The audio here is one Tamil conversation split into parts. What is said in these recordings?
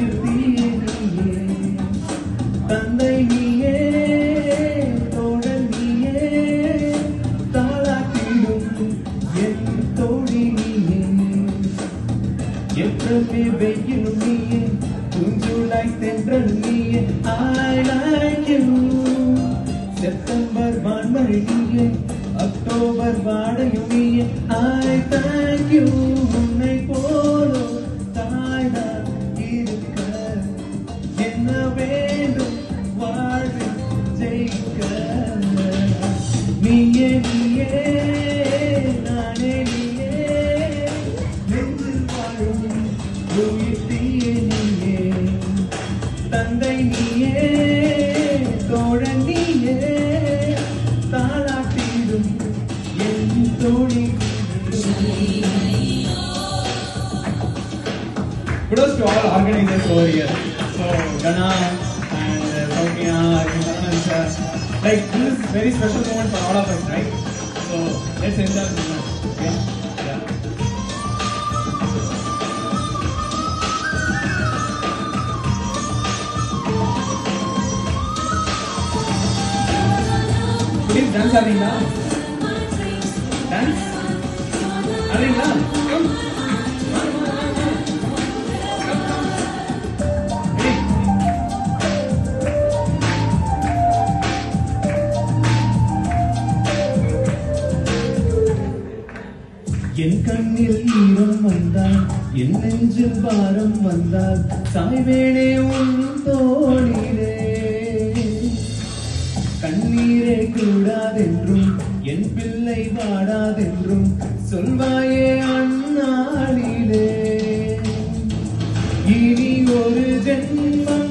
உயிர்த்தியே நீயே தந்தை நீயே தோழன் நீயே தாளாட்டிடும் என் தோழி நீயே எப்பவுமே வெயிலும் நீயே துஞ்சுலாய் தென்றல் நீயே I like you செப்டம்பர் வான்மழை நீயே அக்டோபர் வாடையும் நீயே I thank you உன்னை போலோ தாய்தான் இருக்க என்ன வேண்டும் வாழ்வில் ஜெயிக்க நீயே நீயே நானே நீயே நெஞ்சில் வாழும் உயிர்த்தியே நீயே தந்தை நீயே தோழன் நீயே தாளாட்டிடும் என் தோழி. Kudos to all organizers over here. So Gana and Soumya, like this is very special moment for all of us, right? So let's enjoy the moment. Okay? Yeah. Please dance, Arina. Dance. Arina, come. என் கண்ணில் ஈரம் வந்தால் என் நெஞ்சில் பாரம் வந்தால் சாய்வேனே உன் தோளிலே கண்ணீரே கூடாதென்றும் என் பிள்ளை வாடாதென்றும் சொல்வாயே அந்நாளிலே இனி ஒரு ஜென்மம்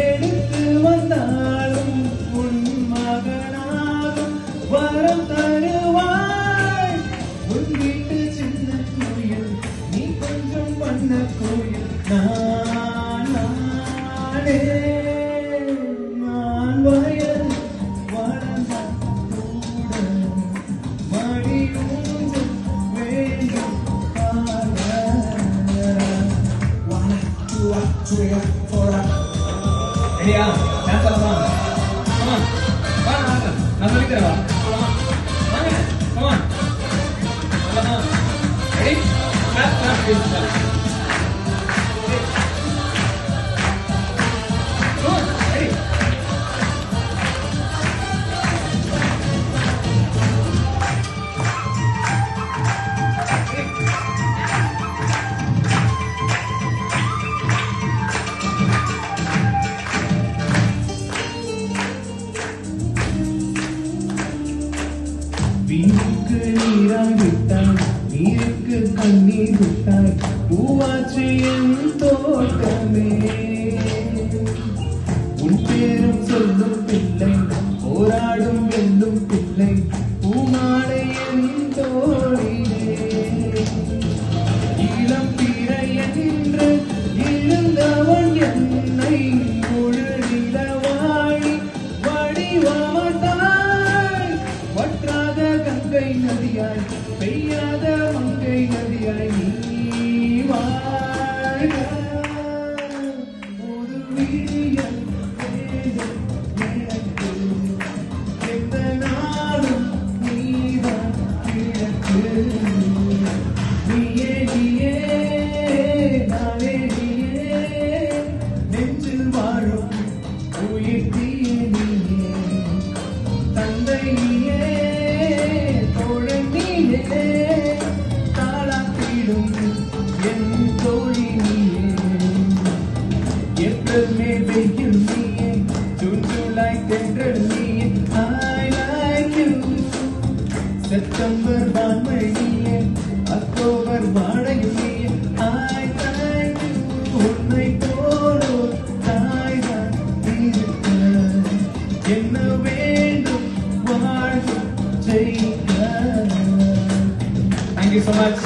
எடுத்து வந்தாலும் உன் மகனாகும் வரம் தருவாய் உன் வீட்டு சின்ன கோயில் நீ கொஞ்சம் பண்ண கோயில் நானே நான் வயல் வளர்ந்த கூட மடியூஞ்ச வேண்டும் ரெடியா டான்ஸ் ஆடலாமா come on வா நான் சொல்லி தரேன் வா வாங்க come on ஆடலாமா ready clap clap please clap come on ready வீணுக்கு நீராய் விட்டாய் நீருக்கு கண்ணீர் விட்டாய் பூவாச்சு என் தோட்டமே உன் பேரும் சொல்லும் பிள்ளை போராடும் வெல்லும் பிள்ளை பூமாலை என் தோழிலே இளம் பிறை என்று இருந்தவன் என்னை முழு நிலவாழி வடிவமட்டாய் வற்றாத கங்கை நதியாய் பெய்யாத மங்கை நதியாய் நீ வாழ்க ஒரு விடியல் வேகம் எனக்கு எந்த நாளும் நீதான் கிழக்கு நீயே நீயே நானே நீயே நெஞ்சில் வாழும் உயிர்த்தியே நீயே தந்தை நீயே தோழன் நீயே தாளாட்டிடும் என் தோழி நீயே ஏப்ரல் மே வெயில் நீயே ஜூன் ஜூலை தென்றல் நீயே I like you செப்டம்பர் வான்மழை நீயே அக்டோபர் வாடையும் நீயே I thank you உன்னை போலோ தாய்தான் இருக்க என்ன வேண்டும் வாழ்வு ஜெயிக்க. thank you so much